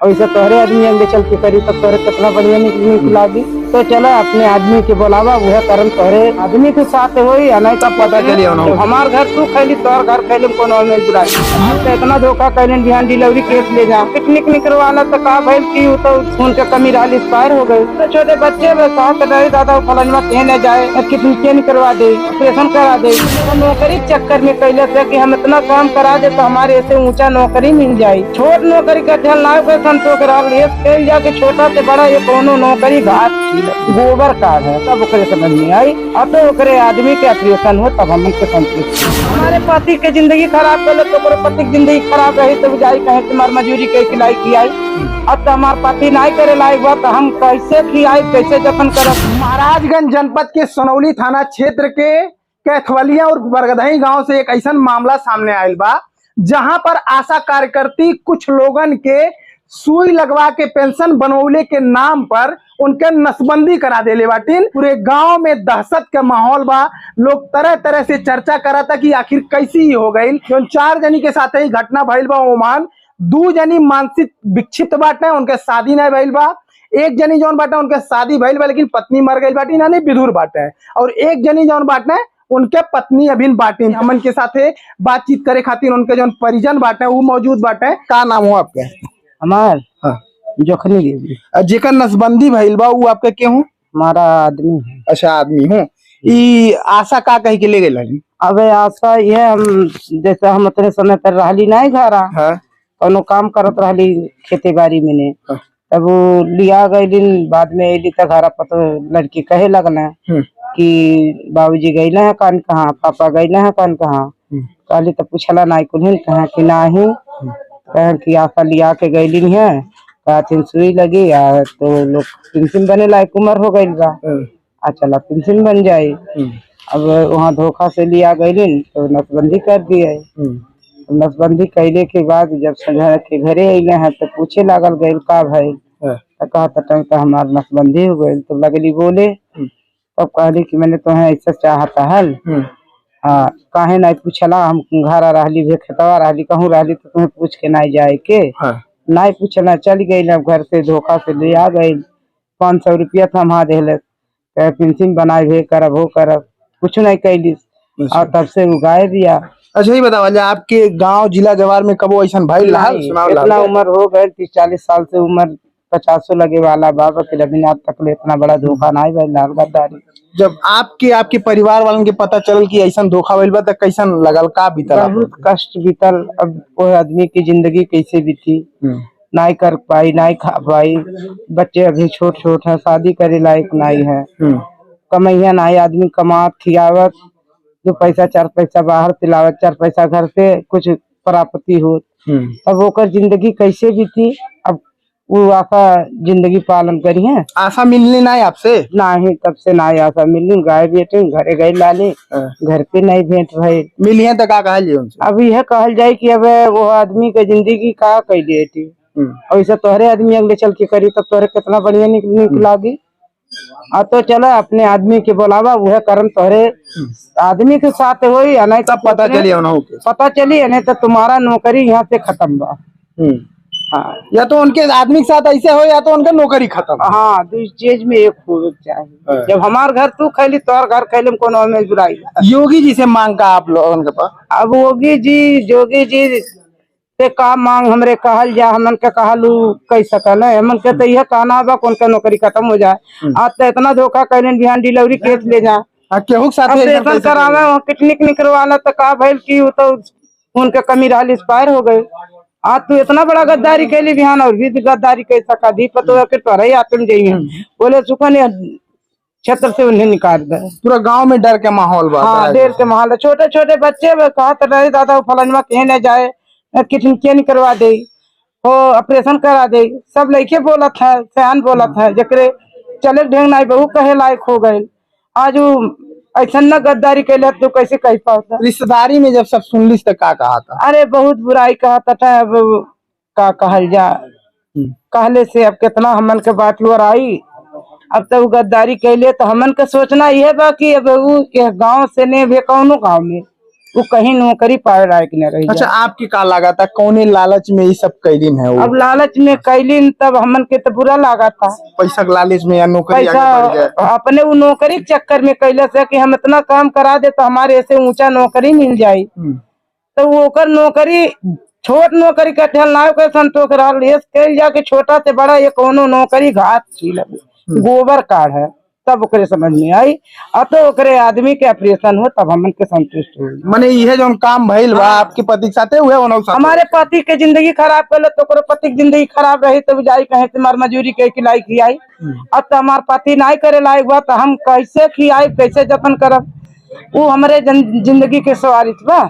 और इसे तोहरे आदमी अंगे चल के करी तो तोहरे कितना बढ़िया निकलागी। तो चलो अपने आदमी के बोलावा, वह करम तोहरे आदमी के साथ हो या नहीं तब पता चली। हमार घर तू खैली तोहर घर खैली कोनो में बुराई। तो इतना धोखा कैलन बिहान डिलीवरी केस ले जा पिकनिक निकलवाना तो का भइल की तो खून के कमी रहा एक्सपायर हो गई। तो छोटे बच्चे दादा फलनवा कहने जाए किडनी नहीं करवा दे, ऑपरेशन करा दे। तो नौकरी चक्कर में कैले थे कि हम इतना काम करा दे तो हमारे ऐसे ऊंचा नौकरी मिल जाये। छोट नौकरी का ध्यान ना संतोष रहा जाके छोटा से बड़ा ये कोनो नौकरी घाट गोबर कार्ड है तब ओकरे समझ में आई। अब तो ओकरे आदमी के ऑपरेशन हो तब हम संतुष्ट। हमारे पति के जिंदगी खराब कर तो पति की जिंदगी खराब रही तो जाई कहे तुम्हार मजूरी के खिलाई की आई। अब तो हमारे पति नहीं करे लायक बात तो हम कैसे खिलाई कैसे जतन कर। महाराजगंज जनपद के सोनौली थाना क्षेत्र के कैथवलिया और बरगदही गांव से एक ऐसा मामला सामने आयल बा जहां पर आशा कार्यकर्ती कुछ लोगन के सुई लगवा के पेंशन बनौले के नाम पर उनके नसबंदी करा देले बाटिन। पूरे गांव में दहशत के माहौल बा। लोग तरह तरह से चर्चा करा था कि आखिर कैसी हो गई। जो 4 जनी के साथ ही घटना भइल बा ओमान 2 जनी मानसिक विक्षिप्त बाटे, उनके शादी नहीं भइल बा। 1 जनी जौन बाटे उनके शादी भइल बा लेकिन पत्नी मर गई बाटी यानी विधुर बाटे। और 1 जनी जौन बाटे उनके पत्नी अभी बाटे। हमन के साथ बातचीत करे खातिर उनके जौन परिजन बाटे वो मौजूद बाटे। का नाम हो आपके? हमार जोखनी देवी। जेकर नसबंदी भइल बा वो आपके के हूँ? हमारा आदमी है। अच्छा आदमी हूँ। ई आशा का कही के ले गए? अबे आशा ये हम जैसे हम उतने समय पर रहली नहीं घरा कोनो काम करत रहली खेती बाड़ी में ने तब वो लिया गई दिन बाद में अली तक घरा पता लड़की कहे लगना कि बाबूजी गई है कान कहाँ, पापा गई है कान कहाँ। कहली तो पूछला नहीं कुल कहा कि नहीं कह कि आशा लिया के गईली है कहथिन सुई लगी तो लोग पेंशन बने लायक उम्र हो गई बा। चला पेंशन बन जाये। अब वहाँ धोखा से लिया गई तो नसबंदी कर दिए। नसबंदी कैले के बाद जब संझा के घरे अले हैं तो पूछे लागल गई का भाई तो कहता हमार नसबंदी हो गई। तो लगली बोले तब कहली कि मैंने तुम्हें ऐसा चाहता है काहे नहीं पूछला। हम घर रहली खेतवा रहली कहूँ रहली तो तुम्हें पूछ के नहीं जाए के नहीं पूछना चल गई। अब घर से धोखा से ले आ गई 500 रुपया थमा दे पेंशन बनाए भे करब हो करब कुछ नहीं कैली और तब से वो गायब दिया। अच्छा ही बताओ आपके गांव जिला जवार में कबो ऐसा भाई इतना उम्र हो गए 30-40 साल से उम्र 50 लगे वाला बाबा के अभी आज तक इतना बड़ा धोखा नहीं भाई लाल गद्दारी। जब आपके परिवार वालों के पता चल कि ऐसा धोखा भइल बा त कैसन लगल का बीतल? बहुत कष्ट बीतल। अब वो आदमी की जिंदगी कैसे बीती नहीं कर पाई नहीं खा पाई। बच्चे अभी छोट छोट है शादी करे लायक नहीं है। कमैया नहीं आदमी कमात खियावत 2 पैसा 4 पैसा बाहर तिलावत 4 पैसा घर से कुछ प्राप्ति हो अब ओकर जिंदगी कैसे बीती। अब वो आशा जिंदगी पालन करी है। आशा मिलनी नहीं आपसे? नहीं तब से नहीं आशा मिलनी। गाय बेटे घरे गए लाले घर पे नहीं भेंट भई मिली है तो का कहल अब यह कहल जाए कि अब वो आदमी के जिंदगी का कैली और इसे तोहरे आदमी अगले चल के करी तब तोहरे कितना बढ़िया निकलागी। तो चलो अपने आदमी के बोलावा वह करम तोहरे आदमी के साथ हो या नहीं तब पता चली नहीं तो तुम्हारा नौकरी यहाँ से खत्म बा। या तो उनके आदमी के साथ ऐसे हो या तो उनका नौकरी खत्म। हाँ 2 चीज में एक हो चाहिए। जब हमार घर तू खैली तोहर घर खैली कोनो में बुराई। योगी जी से मांग का आप लोगों के पास? अब जोगी जी से का मांग हमरे कहल जा हमन के कहलू कह सकल है। हमन के तो यह कहना बा कौन का नौकरी खत्म हो जाए। आज तो इतना धोखा कैलन बिहान डिलीवरी केस ले जा केहू साथ ऑपरेशन करावे पिकनिक निकलवाना तो का भइल की तो उनके कमी रहा एक्सपायर हो गए। आज तू इतना बड़ा गद्दारी कैली बिहान और भी गद्दारी कैसा का दी पतो के तोरे आत्म जाइए बोले सुखन क्षेत्र से उन्हें निकाल दे। पूरा गांव में डर के माहौल बा। हाँ डर के माहौल। छोटे छोटे बच्चे कहते रहे दादा फलनवा कहने जाए किडनी नहीं करवा दे हो ऑपरेशन करा दे। सब लड़के बोला था सयान बोला था जकरे चले ढेंग नहीं बहू कहे लायक हो गए। आज ऐसा न गद्दारी कैले तो कैसे कह पाता। रिश्तेदारी में जब सब सुन ली तो का कहा था? अरे बहुत बुराई कहता था। अब का कहल जा कहले से अब कितना हमन के बात हुआ आई। अब तो गद्दारी कैले तो हमन के सोचना यह बा कि अब वो गाँव से ने भी कौनो गाँव में वो कहीं नौकरी पाए लायक न रही। अच्छा, आपकी का लगा था कौने लालच में ये सब कैलिन है? वो अब लालच में कैलिन तब हमन के तो बुरा लगा था, पैसा के लालच में या नौकरी पैसा आगे बढ़ जाए। अपने वो नौकरी के चक्कर में कैला से कि हम इतना काम करा दे तो हमारे ऐसे ऊंचा नौकरी मिल जाये, तो वो ओकर नौकरी छोट नौकरी का ठहल ना ओकर संतोष रहा, ये कैल जाके छोटा से बड़ा ये कोनो नौकरी घात छील गोबर काढ़ है, तब ओकरे समझ में आई। अब तो ओकरे आदमी के ऑपरेशन हो तब हमन के संतुष्ट हो। माने यह जो काम भइल बा आपके पति के साथे हुए होना साथे? हमारे पति के जिंदगी खराब कर तो ओकरे पति की जिंदगी खराब रही तो जाई कहे से मार मजूरी के खिलाई खियाई। अब तो हमार पति नहीं करे लायक बा तो हम कैसे खियाई कैसे जतन करब? वो हमारे जिंदगी के सवारित बा।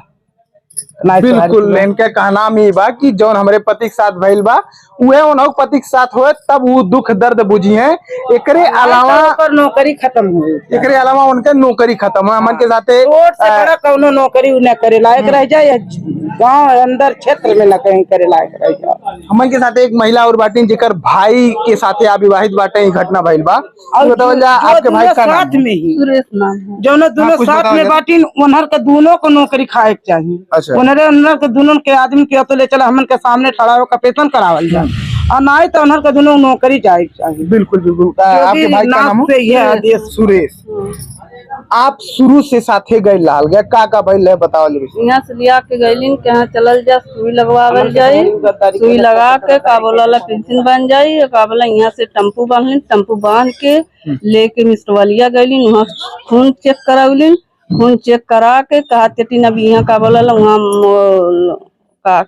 बिल्कुल, इनका कहना में बा कि जौन हमारे पति के साथ भइल बा उहे उनके पति के साथ होए तब वो दुख दर्द बुझी है। एकरे अलावा नौकरी खत्म हो, एकरे अलावा उनके नौकरी खत्म है। हमन के साथे से बड़ा कौनो नौकरी न करे लायक रह जाए, गांव अंदर क्षेत्र में न कहीं करे लायक रह जाए। हमन के साथे एक महिला और बाटी जेकर भाई के साथे अविवाहित बाटे ई घटना भइल बा। बताओ जा आपके भाई का साथ में ही सुरेश नाम है, जो दोनों साथ में बाटी उन्हर के दोनों को नौकरी खाए के चाहिए। अच्छा, उन्हर के दोनों के आदमी के तो ले चला हमन के सामने खड़ा होकर पेशन करावल जाए और ना तो उन्हर के दोनों नौकरी जाए चाहिए। बिल्कुल बिल्कुल। आपके भाई का नाम है सुरेश। आप शुरू से साथे गए लाल गए का भइल है बताओ? यहाँ से लिया के गईलिन के यहाँ चलल जा सुई लगवावल जाये, सुई लगा के का बोला पेंशन बन जाये, का बोला यहाँ से टेम्पू बांधलिन, टेम्पू बांध के लेके मिस्टरवालिया गईलिन, वहाँ खून चेक करावलिन, खून चेक करा के कहा तेटिन अब यहाँ का बोला वहाँ का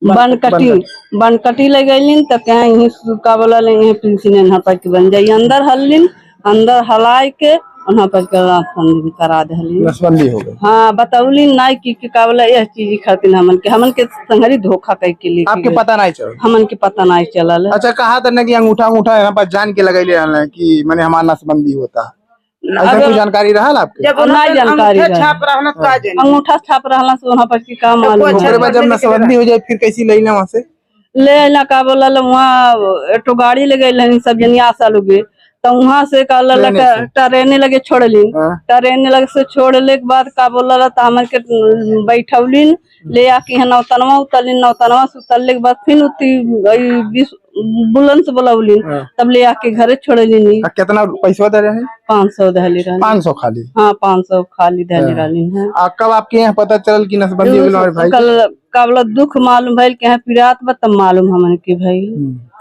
बनकटी ले गईलिन तो क्या यही का बोला पेंशन यहाँ पर बन जाये। अंदर हल्लिन, अंदर हलाय के वहाँ पर करा दे हो गई। हाँ बताउली ना कि का बोला यह चीज खातिर हमन के संगरी धोखा करके लिए आपके पता नहीं चल? हमन के पता नहीं चलल। अच्छा, कहा था ना कि अंगूठा यहाँ पर जान के लगैले कि मैंने हमारा नसबंदी होता, ऐसा कोई जानकारी रहा आपके? नहीं जानकारी अंगूठा छाप रहा से वहाँ पर की काम मालूम। जब नसबंदी हो जाए फिर कैसी ले वहाँ से ले का बोला वहाँ एक गाड़ी ले गई सब जनी आशा लोगे तो वहाँ से का ट्रेने लगे छोड़लिन, ट्रेने लगे से छोड़ले के बाद का बोला तो हमन के बैठौलिन ले आके नौतनवा उतरलिन, नौतनवा से उतरले के बाद फिर बुलंद से बोलाउलिन तब ले आके घरे छोड़लिन। कितना पैसा दे रहे हैं? 500 दहली रहली। 500 खाली? हाँ 500 खाली दहली रहली है। कब आपके यहाँ पता चल कि नसबंदी हो गई भाई? कल का बोला दुख मालूम भइल के पिरात बा तब मालूम हमन के भाई।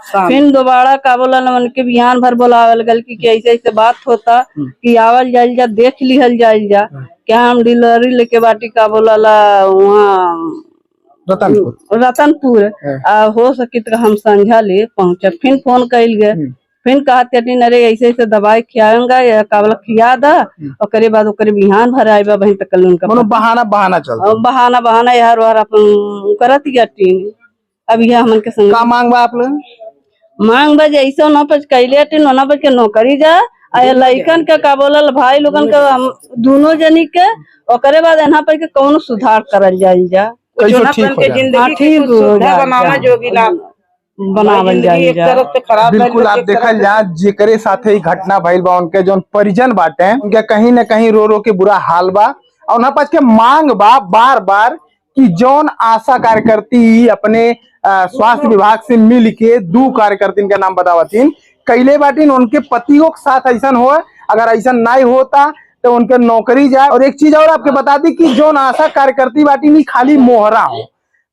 फिर दोबारा का बोला मन के बिहान भर बोलावल गल कि ऐसे ऐसे बात होता कि आवल जाइल जा देख लिहल जाइल जा। क्या हम डिलीवरी लेके बाटी का बोला वहाँ रतनपुर हो सकी तो हम संझा ले पहुँचे। फिर फोन कैल गए, फिर कहते अरे ऐसे ऐसे दवाई खियाऊंगा या का बोला खिया दा और बाद बिहान भर आये बा तक उनका बहाना यार वार अपन करत टीन। अब यह हमन के संग मांग बा आप लोग मांग बा जैसे नौपच कैले टीन ओना बच के नौकरी जा लइकन के का बोला भाई लोगन के दोनों जनी के ओकरे बाद यहाँ पर के कौन सुधार करल जाइल जा बनावल जाइल जा। बिल्कुल, आप देखल जा जेकरे साथे घटना भइल बा उनके जौन परिजन बाटे उनके कहीं न कहीं रो रो के बुरा हाल बा और उन्हा पास के मांग बा बार बार कि जौन आशा कार्यकर्ती अपने स्वास्थ्य विभाग से मिल के 2 कार्यकर्ती का नाम बतावतीन कैले बाटीन उनके पतियों के साथ ऐसा हो, अगर ऐसा नहीं होता तो उनके नौकरी जाए। और एक चीज और आपके बता दी कि जौन आशा कार्यकर्ती बाटी खाली मोहरा हो,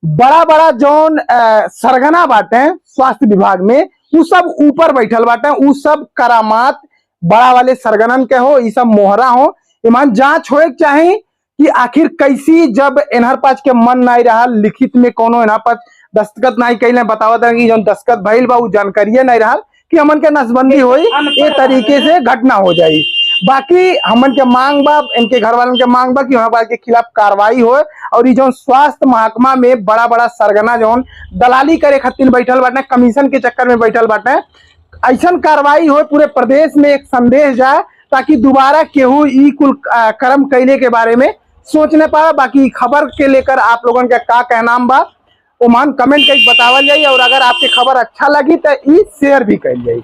बड़ा बड़ा जौन सरगना बाटे स्वास्थ्य विभाग में वो सब ऊपर बैठल बाटे, वो सब करामात बड़ा वाले सरगनन के हो, ये सब मोहरा हो। ईमान जांच होए चाहे कि आखिर कैसी जब इन्हर पास के मन नहीं रहा लिखित में कोनो इन्हर पास दस्तखत नहीं कैले बतावत कि जौन दस्तखत भइल बा वो जानकारी नहीं रहा कि हमन के नसबंदी होई ये तरीके से घटना हो जाई। बाकी हमन के मांग बा, इनके घर वालों के मांग बा कि वहां के खिलाफ कार्रवाई हो और ये जो स्वास्थ्य महकमा में बड़ा बड़ा सरगना जो दलाली करे खातिर बैठल बाटे, कमीशन के चक्कर में बैठल बाटे, ऐसा कार्रवाई हो पूरे प्रदेश में एक संदेश जाए ताकि दोबारा केहू ई कुल कर्म कैले के बारे में सोचने पाए। बाकी खबर के लेकर आप लोगों का क्या कहना बा ओमान कमेंट करके बतावल जाए और अगर आपके खबर अच्छा लगी तो ई शेयर भी कर जाए।